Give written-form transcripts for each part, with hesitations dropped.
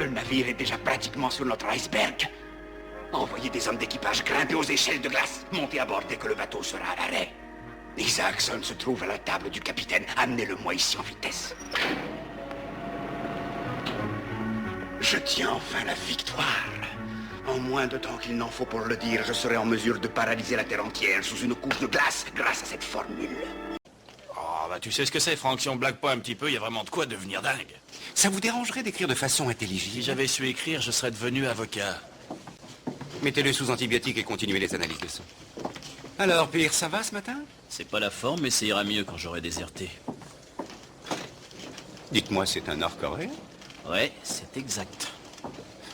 Le navire est déjà pratiquement sur notre iceberg. Envoyez des hommes d'équipage grimper aux échelles de glace. Montez à bord dès que le bateau sera à l'arrêt. Isaacson se trouve à la table du capitaine. Amenez-le-moi ici en vitesse. Je tiens enfin la victoire. En moins de temps qu'il n'en faut pour le dire, je serai en mesure de paralyser la Terre entière sous une couche de glace grâce à cette formule. Oh, bah tu sais ce que c'est, Franck. Si on blague pas un petit peu, il y a vraiment de quoi devenir dingue. Ça vous dérangerait d'écrire de façon intelligible? Si j'avais su écrire, je serais devenu avocat. Mettez-le sous antibiotiques et continuez les analyses de sang. Alors, Pierre, ça va ce matin? C'est pas la forme, mais ça ira mieux quand j'aurai déserté. Dites-moi, c'est un nord-coréen? Ouais, c'est exact.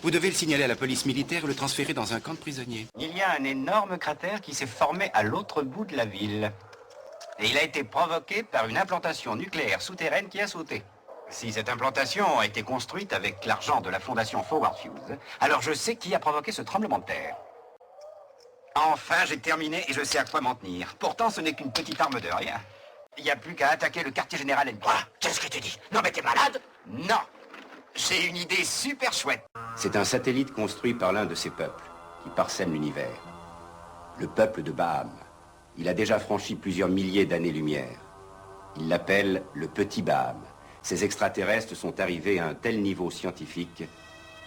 Vous devez le signaler à la police militaire et le transférer dans un camp de prisonniers. Il y a un énorme cratère qui s'est formé à l'autre bout de la ville. Et il a été provoqué par une implantation nucléaire souterraine qui a sauté. Si cette implantation a été construite avec l'argent de la fondation Forward Fuse, alors je sais qui a provoqué ce tremblement de terre. Enfin, j'ai terminé et je sais à quoi m'en tenir. Pourtant, ce n'est qu'une petite arme de rien. Il n'y a plus qu'à attaquer le quartier général ennemi. Quoi? Qu'est-ce que tu dis? Non mais t'es malade? Non! J'ai une idée super chouette. C'est un satellite construit par l'un de ces peuples qui parsème l'univers. Le peuple de Baham. Il a déjà franchi plusieurs milliers d'années-lumière. Il l'appelle le Petit Baham. Ces extraterrestres sont arrivés à un tel niveau scientifique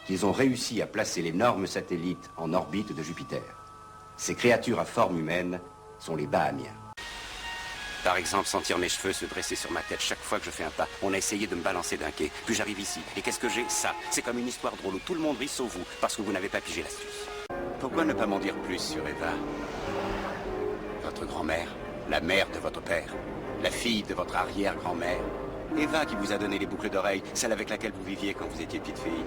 qu'ils ont réussi à placer l'énorme satellite en orbite de Jupiter. Ces créatures à forme humaine sont les Bahamiens. Par exemple, sentir mes cheveux se dresser sur ma tête chaque fois que je fais un pas. On a essayé de me balancer d'un quai, puis j'arrive ici. Et qu'est-ce que j'ai? Ça. C'est comme une histoire drôle où tout le monde rit sauf vous, parce que vous n'avez pas pigé l'astuce. Pourquoi ne pas m'en dire plus sur Eva? Votre grand-mère, la mère de votre père, la fille de votre arrière-grand-mère. Eva qui vous a donné les boucles d'oreilles, celle avec laquelle vous viviez quand vous étiez petite fille.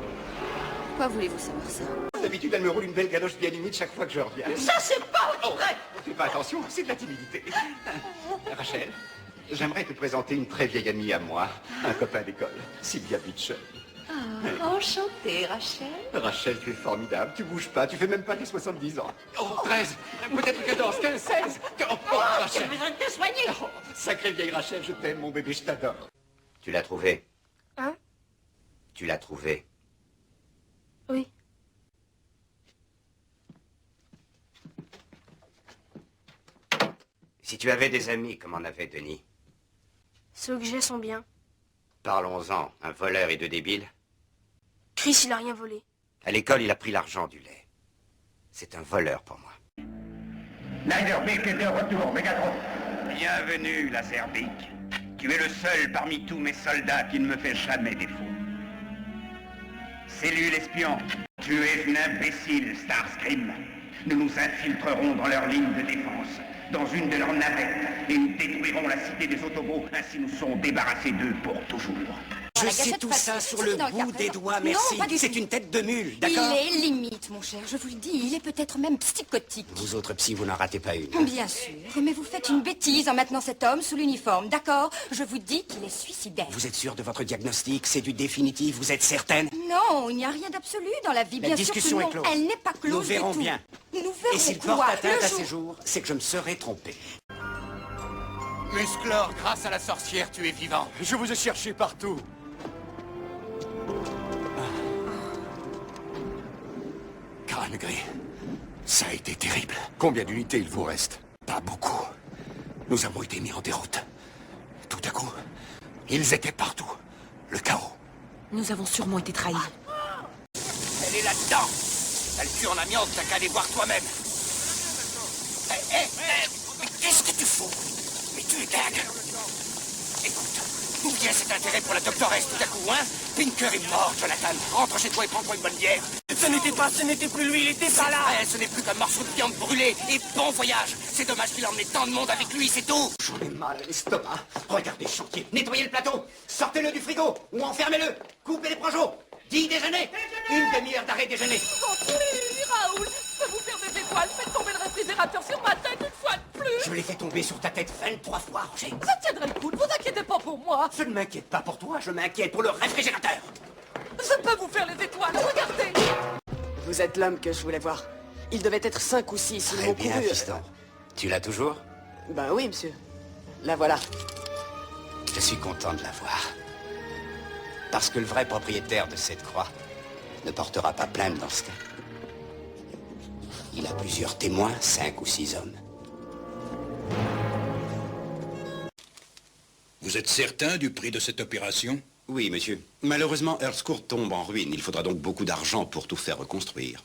Pourquoi voulez-vous savoir ça? D'habitude, elle me roule une belle galoche bien humide chaque fois que je reviens. Ça, c'est pas vrai! Fais pas attention, c'est de la timidité. Rachel, j'aimerais te présenter une très vieille amie à moi, un copain d'école, Sylvia Beecher. Ah, enchantée, Rachel. Rachel, tu es formidable, tu bouges pas, tu fais même pas tes 70 ans. Oh, 13, peut-être 14, 15, 16. Oh, Rachel. J'ai besoin de te soigner. Oh, sacrée vieille Rachel, je t'aime, mon bébé, je t'adore. Tu l'as trouvé? Hein? Tu l'as trouvé. Oui. Si tu avais des amis comme en avait Denis. Ceux que j'ai sont bien. Parlons-en, un voleur et deux débiles. Chris, il a rien volé. À l'école, il a pris l'argent du lait. C'est un voleur pour moi. Niderbeek est de retour, Megatron. Bienvenue, Laserbeak. Tu es le seul parmi tous mes soldats qui ne me fait jamais défaut. Cellule espion, tu es une imbécile, Starscream. Nous nous infiltrerons dans leur ligne de défense, dans une de leurs navettes, et nous détruirons la cité des Autobots, ainsi nous serons débarrassés d'eux pour toujours. Je sais tout ça sur le bout des doigts, merci. C'est une tête de mule, d'accord? Il est limite, mon cher, je vous le dis. Il est peut-être même psychotique. Vous autres psy, vous n'en ratez pas une. Bien sûr, mais vous faites une bêtise en maintenant cet homme sous l'uniforme, d'accord? Je vous dis qu'il est suicidaire. Vous êtes sûr de votre diagnostic? C'est du définitif? Vous êtes certaine? Non, il n'y a rien d'absolu dans la vie, La bien discussion sûr est que non. close. Elle n'est pas close. Nous verrons du tout. bien. Nous verrons Et s'il quoi? porte atteinte Le à jour- ces jours, c'est que je me serai trompé. Musclor, grâce à la sorcière, tu es vivant. Je vous ai cherché partout. Crâne gris, ça a été terrible. Combien d'unités il vous reste? Pas beaucoup. Nous avons été mis en déroute. Tout à coup, ils étaient partout. Le chaos. Nous avons sûrement été trahis. Elle est là-dedans. Elle tue en amiante, t'as qu'à aller voir toi-même. Mais qu'est-ce que tu fous? Mais tu es dingue. Écoute, d'où vient cet intérêt pour la doctoresse tout à coup, hein? Pinker est mort, Jonathan. Rentre chez toi et prends-toi une bonne bière. Ce n'était plus lui, il était pas là. Ce n'est plus qu'un morceau de viande brûlée. Et bon voyage. C'est dommage qu'il a emmené tant de monde avec lui, c'est tout. J'en ai mal à l'estomac. Regardez le chantier. Nettoyez le plateau. Sortez-le du frigo ou enfermez-le. Coupez les projeaux. 10 déjeuners. Une demi-heure d'arrêt déjeuner. Raoul, je peux vous faire des étoiles, faites tomber le réfrigérateur sur ma tête une fois de plus. Je l'ai fait tomber sur ta tête 23 fois, Roger. Ça tiendrait le coup, ne vous inquiétez pas pour moi. Je ne m'inquiète pas pour toi, je m'inquiète pour le réfrigérateur. Je peux vous faire les étoiles, regardez. Vous êtes l'homme que je voulais voir. Il devait être 5 ou 6, ils Très m'ont bien, couru. fiston. Tu l'as toujours? Ben oui, monsieur. La voilà. Je suis content de la voir. Parce que le vrai propriétaire de cette croix, ne portera pas plainte dans ce cas. Il a plusieurs témoins, 5 ou 6 hommes. Vous êtes certain du prix de cette opération? Oui, monsieur. Malheureusement, Earl's Court tombe en ruine. Il faudra donc beaucoup d'argent pour tout faire reconstruire.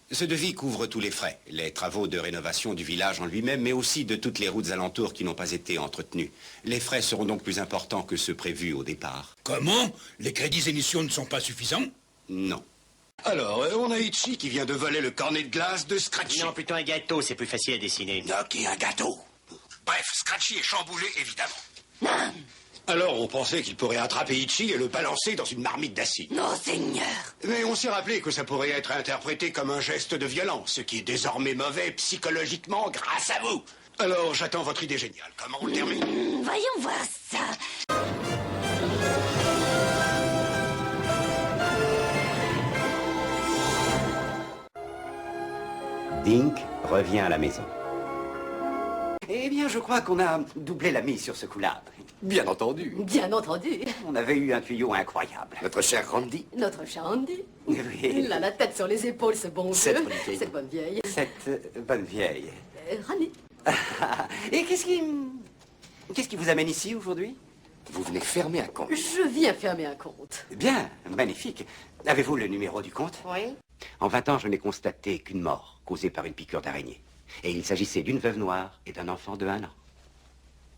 Ce devis couvre tous les frais, les travaux de rénovation du village en lui-même, mais aussi de toutes les routes alentours qui n'ont pas été entretenues. Les frais seront donc plus importants que ceux prévus au départ. Comment? Les crédits initiaux ne sont pas suffisants? Non. Alors, on a Itchy qui vient de voler le cornet de glace de Scratchy. Non, plutôt un gâteau, c'est plus facile à dessiner. Ok, un gâteau. Bref, Scratchy est chamboulé, évidemment. Alors, on pensait qu'il pourrait attraper Itchy et le balancer dans une marmite d'acide. Non, Seigneur. Mais on s'est rappelé que ça pourrait être interprété comme un geste de violence, ce qui est désormais mauvais psychologiquement grâce à vous. Alors, j'attends votre idée géniale. Comment on le termine? Voyons voir ça. Dink revient à la maison. Eh bien, je crois qu'on a doublé la mise sur ce coup-là. Bien entendu. Bien entendu. On avait eu un tuyau incroyable. Notre cher Randy. Notre cher Andy. Oui. Il a la tête sur les épaules, ce bon Cette vieux. bonne vieille. Cette bonne vieille. Cette bonne vieille. Rani. Et qu'est-ce qui vous amène ici aujourd'hui? Vous venez fermer un compte. Je viens fermer un compte. Bien, magnifique. Avez-vous le numéro du compte? Oui. En 20 ans, je n'ai constaté qu'une mort causée par une piqûre d'araignée. Et il s'agissait d'une veuve noire et d'un enfant de 1 an.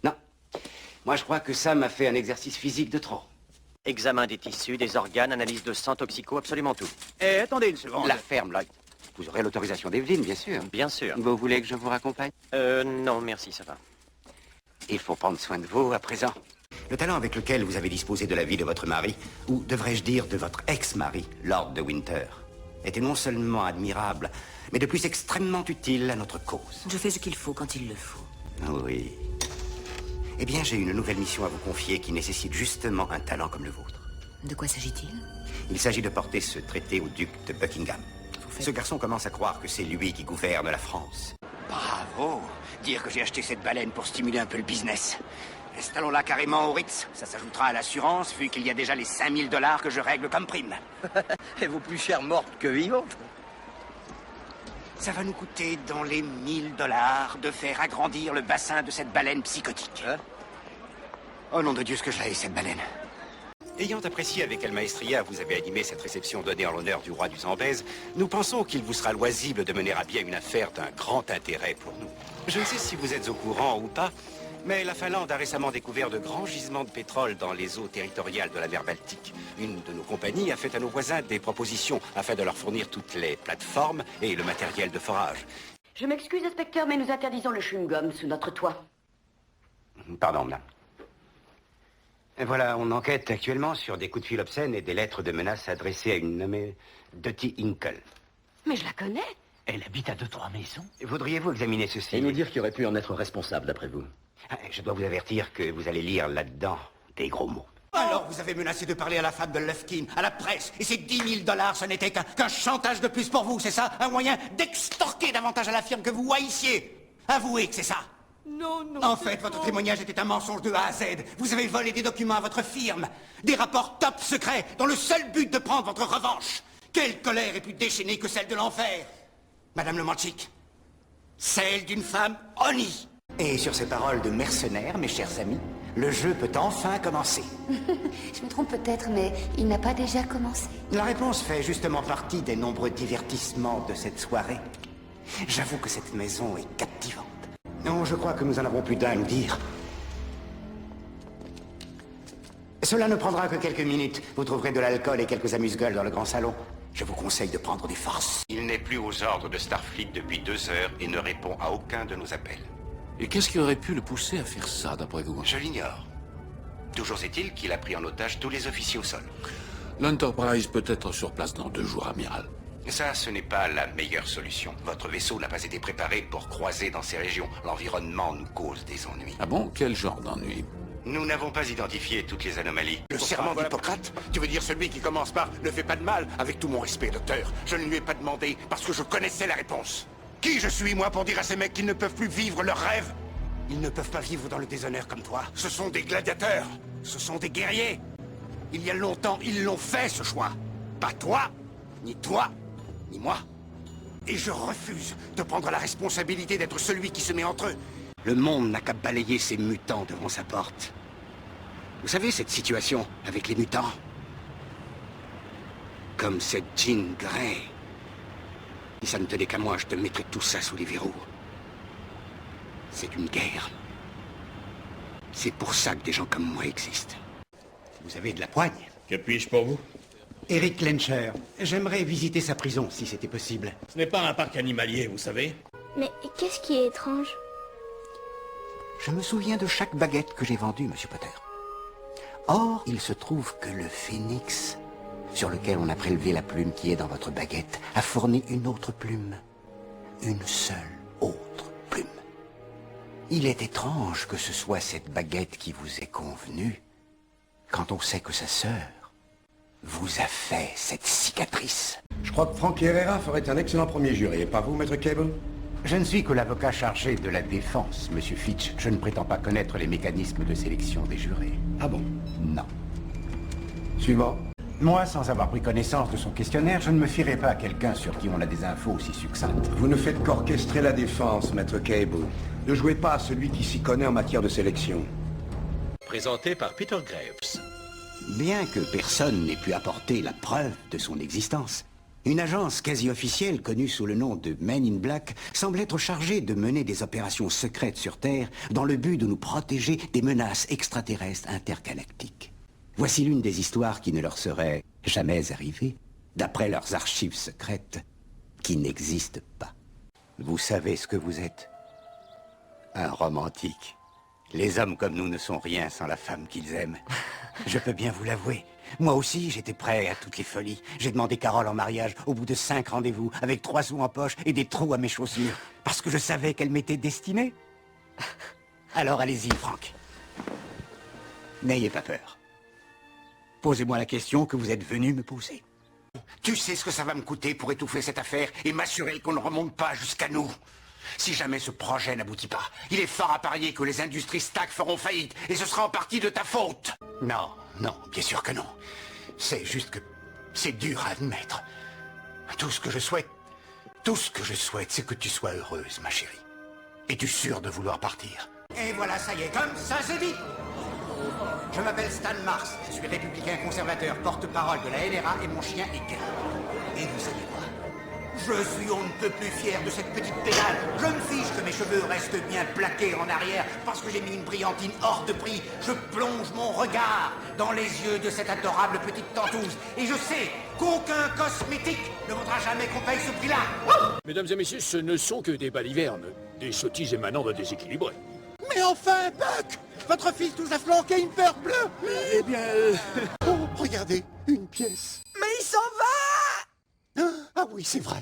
Non. Moi, je crois que ça m'a fait un exercice physique de trop. Examen des tissus, des organes, analyse de sang, toxico, absolument tout. Eh, attendez une seconde. La ferme, Lloyd. Vous aurez l'autorisation d'Evelyn, bien sûr. Bien sûr. Vous voulez que je vous raccompagne? Non, merci, ça va. Il faut prendre soin de vous à présent. Le talent avec lequel vous avez disposé de la vie de votre mari, ou devrais-je dire de votre ex-mari, Lord de Winter, était non seulement admirable, mais de plus extrêmement utile à notre cause. Je fais ce qu'il faut quand il le faut. Oui. Eh bien, j'ai une nouvelle mission à vous confier qui nécessite justement un talent comme le vôtre. De quoi s'agit-il? Il s'agit de porter ce traité au duc de Buckingham. Ce garçon commence à croire que c'est lui qui gouverne la France. Bravo! Dire que j'ai acheté cette baleine pour stimuler un peu le business. Installons-la carrément au Ritz. Ça s'ajoutera à l'assurance, vu qu'il y a déjà les 5000 $ que je règle comme prime. Elle vaut plus cher morte que vivante. Ça va nous coûter dans les 1000 $ de faire agrandir le bassin de cette baleine psychotique. Hein? Oh nom de Dieu, ce que je la hais, cette baleine. Ayant apprécié avec quelle maestria vous avez animé cette réception donnée en l'honneur du roi du Zambèze, nous pensons qu'il vous sera loisible de mener à bien une affaire d'un grand intérêt pour nous. Je ne sais si vous êtes au courant ou pas, mais la Finlande a récemment découvert de grands gisements de pétrole dans les eaux territoriales de la mer Baltique. Une de nos compagnies a fait à nos voisins des propositions afin de leur fournir toutes les plateformes et le matériel de forage. Je m'excuse, inspecteur, mais nous interdisons le chewing-gum sous notre toit. Pardon, madame. Et voilà, on enquête actuellement sur des coups de fil obscènes et des lettres de menaces adressées à une nommée Dottie Hinkle. Mais je la connais. Elle habite à 2-3 maisons. Voudriez-vous examiner ceci? Et nous dire qui aurait pu en être responsable, d'après vous. Je dois vous avertir que vous allez lire là-dedans des gros mots. Alors, vous avez menacé de parler à la femme de Lufkin, à la presse, et ces 10 000 $, ce n'était qu'un chantage de plus pour vous, c'est ça? Un moyen d'extorquer davantage à la firme que vous haïssiez. Avouez que c'est ça. Non, non. En fait, votre témoignage était un mensonge de A à Z. Vous avez volé des documents à votre firme, des rapports top secrets, dans le seul but de prendre votre revanche. Quelle colère est plus déchaînée que celle de l'enfer, Madame Le Manchik? Celle d'une femme honnie. Et sur ces paroles de mercenaires, mes chers amis, le jeu peut enfin commencer. Je me trompe peut-être, mais il n'a pas déjà commencé. La réponse fait justement partie des nombreux divertissements de cette soirée. J'avoue que cette maison est captivante. Non, je crois que nous en avons plus d'un à nous dire. Cela ne prendra que quelques minutes. Vous trouverez de l'alcool et quelques amuse-gueules dans le grand salon. Je vous conseille de prendre des forces. Il n'est plus aux ordres de Starfleet depuis 2 heures et ne répond à aucun de nos appels. Et qu'est-ce qui aurait pu le pousser à faire ça, d'après vous? Je l'ignore. Toujours est-il qu'il a pris en otage tous les officiers au sol. L'Enterprise peut être sur place dans 2 jours, amiral. Ça, ce n'est pas la meilleure solution. Votre vaisseau n'a pas été préparé pour croiser dans ces régions. L'environnement nous cause des ennuis. Ah bon? Quel genre d'ennui? Nous n'avons pas identifié toutes les anomalies. Le serment d'Hippocrate? Tu veux dire celui qui commence par « Ne fais pas de mal » avec tout mon respect, docteur. Je ne lui ai pas demandé parce que je connaissais la réponse. Qui je suis, moi, pour dire à ces mecs qu'ils ne peuvent plus vivre leurs rêves? Ils ne peuvent pas vivre dans le déshonneur comme toi. Ce sont des gladiateurs. Ce sont des guerriers. Il y a longtemps, ils l'ont fait, ce choix. Pas toi, ni toi, ni moi. Et je refuse de prendre la responsabilité d'être celui qui se met entre eux. Le monde n'a qu'à balayer ses mutants devant sa porte. Vous savez, cette situation avec les mutants? Comme cette Jean Grey. Si ça ne tenait qu'à moi, je te mettrais tout ça sous les verrous. C'est une guerre. C'est pour ça que des gens comme moi existent. Vous avez de la poigne. Que puis-je pour vous? Eric Lencher. J'aimerais visiter sa prison, si c'était possible. Ce n'est pas un parc animalier, vous savez. Mais qu'est-ce qui est étrange? Je me souviens de chaque baguette que j'ai vendue, Monsieur Potter. Or, il se trouve que le phénix, sur lequel on a prélevé la plume qui est dans votre baguette, a fourni une autre plume. Une seule autre plume. Il est étrange que ce soit cette baguette qui vous est convenue, quand on sait que sa sœur vous a fait cette cicatrice. Je crois que Frank Herrera ferait un excellent premier jury, et pas vous, Maître Cable? Je ne suis que l'avocat chargé de la défense, Monsieur Fitch. Je ne prétends pas connaître les mécanismes de sélection des jurés. Ah bon? Non. Suivant. Moi, sans avoir pris connaissance de son questionnaire, je ne me fierai pas à quelqu'un sur qui on a des infos aussi succinctes. Vous ne faites qu'orchestrer la défense, Maître Cable. Ne jouez pas à celui qui s'y connaît en matière de sélection. Présenté par Peter Graves. Bien que personne n'ait pu apporter la preuve de son existence, une agence quasi-officielle connue sous le nom de Men in Black semble être chargée de mener des opérations secrètes sur Terre dans le but de nous protéger des menaces extraterrestres intergalactiques. Voici l'une des histoires qui ne leur serait jamais arrivée, d'après leurs archives secrètes, qui n'existent pas. Vous savez ce que vous êtes? Un romantique. Les hommes comme nous ne sont rien sans la femme qu'ils aiment. Je peux bien vous l'avouer. Moi aussi, j'étais prêt à toutes les folies. J'ai demandé Carole en mariage au bout de 5 rendez-vous, avec 3 sous en poche et des trous à mes chaussures, parce que je savais qu'elle m'était destinée. Alors allez-y, Frank. N'ayez pas peur. Posez-moi la question que vous êtes venu me poser. Tu sais ce que ça va me coûter pour étouffer cette affaire et m'assurer qu'on ne remonte pas jusqu'à nous? Si jamais ce projet n'aboutit pas, il est fort à parier que les industries Stack feront faillite, et ce sera en partie de ta faute. Non, non, bien sûr que non. C'est juste que c'est dur à admettre. Tout ce que je souhaite, c'est que tu sois heureuse, ma chérie. Es-tu sûre de vouloir partir? Et voilà, ça y est, comme ça c'est dit. Je m'appelle Stan Mars, je suis républicain conservateur, porte-parole de la NRA et mon chien est gay. Et vous savez quoi? Je suis on ne peut plus fier de cette petite pédale. Je me fiche que mes cheveux restent bien plaqués en arrière parce que j'ai mis une brillantine hors de prix. Je plonge mon regard dans les yeux de cette adorable petite tentouse. Et je sais qu'aucun cosmétique ne vaudra jamais qu'on paye ce prix-là. Mesdames et messieurs, ce ne sont que des balivernes, des sottises émanant de déséquilibrés. Mais enfin, Buck! Votre fils nous a flanqué une peur bleue! Eh bien... Oh, regardez, une pièce. Mais il s'en va! Ah oui, c'est vrai.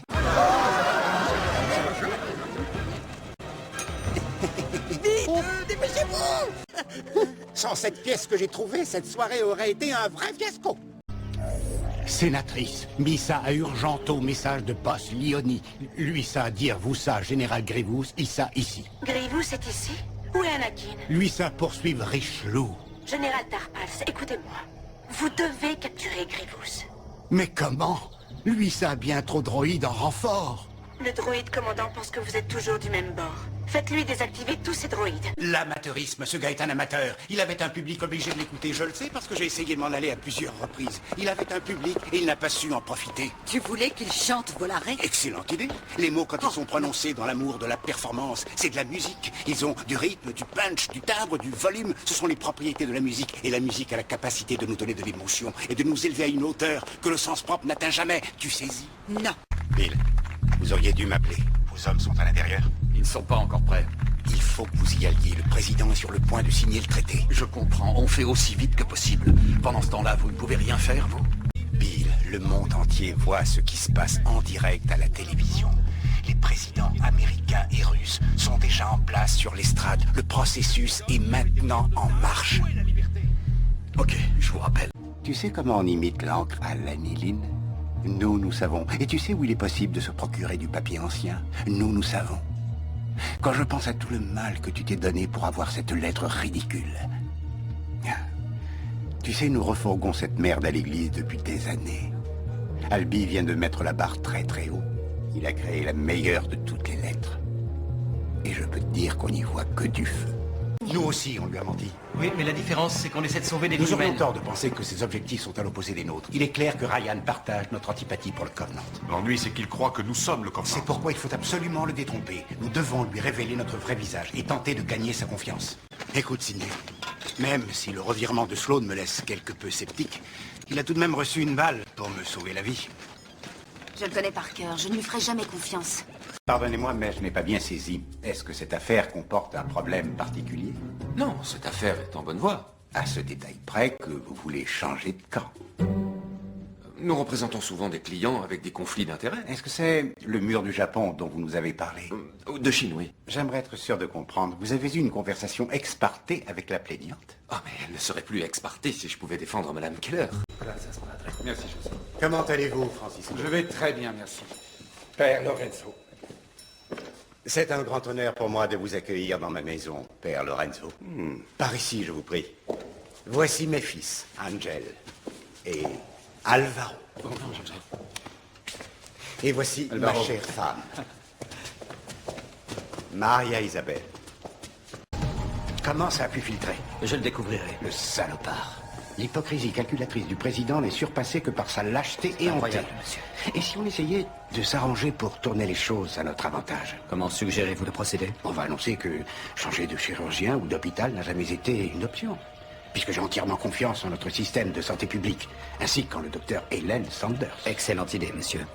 Vite, dépêchez-vous! Sans cette pièce que j'ai trouvée, cette soirée aurait été un vrai fiasco. Sénatrice, mis ça à urgento, message de boss Lioni. Lui ça à dire, vous ça, général Grievous, ça ici. Grievous est ici? Où est Anakin? Lui ça poursuivre Richelieu. Général Tarpals, écoutez-moi. Vous devez capturer Grievous. Mais comment? Lui ça a bien trop de droïdes en renfort. Le droïde commandant pense que vous êtes toujours du même bord. Faites-lui désactiver tous ces droïdes. L'amateurisme, ce gars est un amateur. Il avait un public obligé de l'écouter, je le sais parce que j'ai essayé de m'en aller à plusieurs reprises. Il avait un public et il n'a pas su en profiter. Tu voulais qu'il chante Volaré? Excellente idée. Les mots, quand ils sont prononcés dans l'amour de la performance, c'est de la musique. Ils ont du rythme, du punch, du timbre, du volume. Ce sont les propriétés de la musique. Et la musique a la capacité de nous donner de l'émotion et de nous élever à une hauteur que le sens propre n'atteint jamais. Tu saisis? Non. Bill, vous auriez dû m'appeler. Vos hommes sont à l'intérieur? Ils ne sont pas encore prêts. Il faut que vous y alliez. Le président est sur le point de signer le traité. Je comprends, on fait aussi vite que possible. Pendant ce temps-là, vous ne pouvez rien faire, vous? Bill, le monde entier voit ce qui se passe en direct à la télévision. Les présidents américains et russes sont déjà en place sur l'estrade. Le processus est maintenant en marche. Ok, je vous rappelle. Tu sais comment on imite l'encre à l'aniline? Nous savons. Et tu sais où il est possible de se procurer du papier ancien? Nous savons. Quand je pense à tout le mal que tu t'es donné pour avoir cette lettre ridicule. Tu sais, nous refourguons cette merde à l'église depuis des années. Albi vient de mettre la barre très très haut. Il a créé la meilleure de toutes les lettres. Et je peux te dire qu'on n'y voit que du feu. Nous aussi, on lui a menti. Oui, mais la différence, c'est qu'on essaie de sauver des vies Nous aurions humaines. tort de penser que ses objectifs sont à l'opposé des nôtres. Il est clair que Ryan partage notre antipathie pour le Covenant. L'ennui, c'est qu'il croit que nous sommes le Covenant. C'est pourquoi il faut absolument le détromper. Nous devons lui révéler notre vrai visage et tenter de gagner sa confiance. Écoute, Sidney, même si le revirement de Sloan me laisse quelque peu sceptique, il a tout de même reçu une balle pour me sauver la vie. Je le connais par cœur, je ne lui ferai jamais confiance. Pardonnez-moi, mais je n'ai pas bien saisi. Est-ce que cette affaire comporte un problème particulier? Non, cette affaire est en bonne voie. À ce détail près que vous voulez changer de camp. Nous représentons souvent des clients avec des conflits d'intérêts. Est-ce que c'est le mur du Japon dont vous nous avez parlé? De Chine, oui. J'aimerais être sûr de comprendre. Vous avez eu une conversation ex parte avec la plaignante? Ah, mais elle ne serait plus ex parte si je pouvais défendre Madame Keller. Voilà, ça sera très. Merci, José. Comment allez-vous, Francisco? Je vais très bien, merci. Père Lorenzo. C'est un grand honneur pour moi de vous accueillir dans ma maison, Père Lorenzo. Par ici, je vous prie. Voici mes fils, Angel et Alvaro. Et voici Alvaro. ma chère femme, Maria Isabelle. Comment ça a pu filtrer? Je le découvrirai. Le salopard. L'hypocrisie calculatrice du président n'est surpassée que par sa lâcheté et Incroyable, hontée. monsieur. Et si on essayait de s'arranger pour tourner les choses à notre avantage? Comment suggérez-vous de procéder? On va annoncer que changer de chirurgien ou d'hôpital n'a jamais été une option. Puisque j'ai entièrement confiance en notre système de santé publique, ainsi qu'en le docteur Helen Sanders. Excellente idée, monsieur.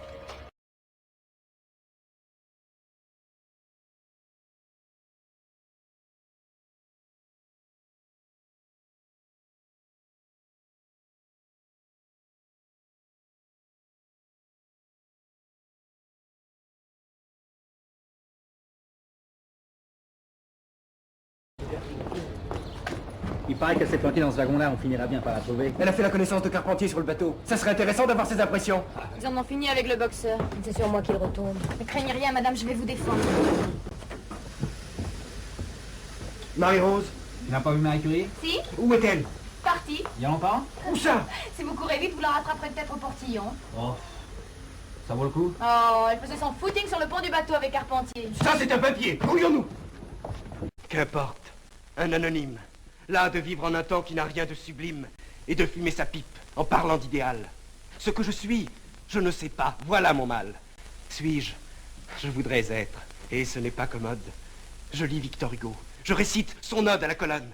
Il paraît qu'elle s'est plantée dans ce wagon-là, on finira bien par la trouver. Elle a fait la connaissance de Carpentier sur le bateau. Ça serait intéressant d'avoir ses impressions. Ils en ont fini avec le boxeur. C'est sur moi qu'il retombe. Ne craignez rien, madame, je vais vous défendre. Marie-Rose, Tu n'as pas vu Marie Curie? Si, où est-elle? parti. Il y a longtemps? Où ça? Si vous courez vite, vous la rattraperez peut-être au portillon. Oh, ça vaut le coup? Oh, elle faisait son footing sur le pont du bateau avec Carpentier. Ça, c'est un papier. Brouillons-nous. Qu'importe. Un anonyme. Là de vivre en un temps qui n'a rien de sublime et de fumer sa pipe en parlant d'idéal. Ce que je suis, je ne sais pas. Voilà mon mal. Suis-je? Je voudrais être. Et ce n'est pas commode. Je lis Victor Hugo. Je récite son ode à la colonne.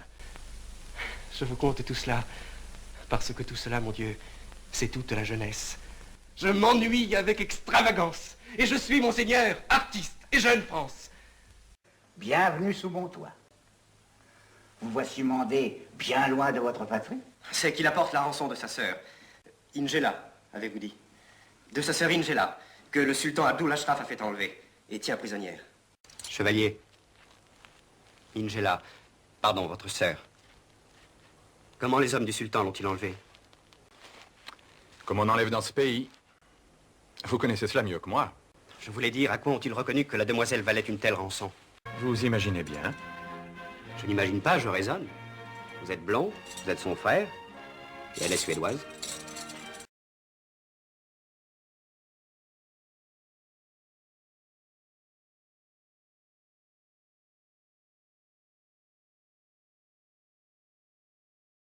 Je vous conte tout cela parce que tout cela, mon Dieu, c'est toute la jeunesse. Je m'ennuie avec extravagance. Et je suis, monseigneur, artiste et jeune France. Bienvenue sous mon toit. Vous voici mandé bien loin de votre patrie. C'est qu'il apporte la rançon de sa sœur, Ingela, avez-vous dit. De sa sœur Ingela, que le sultan Abdul Ashraf a fait enlever et tient prisonnière. Chevalier, Ingela, pardon, votre sœur. Comment les hommes du sultan l'ont-ils enlevé? Comme on enlève dans ce pays. Vous connaissez cela mieux que moi. Je voulais dire, à quoi ont-ils reconnu que la demoiselle valait une telle rançon? Vous imaginez bien. Je n'imagine pas, je raisonne. Vous êtes blond, vous êtes son frère, et elle est suédoise.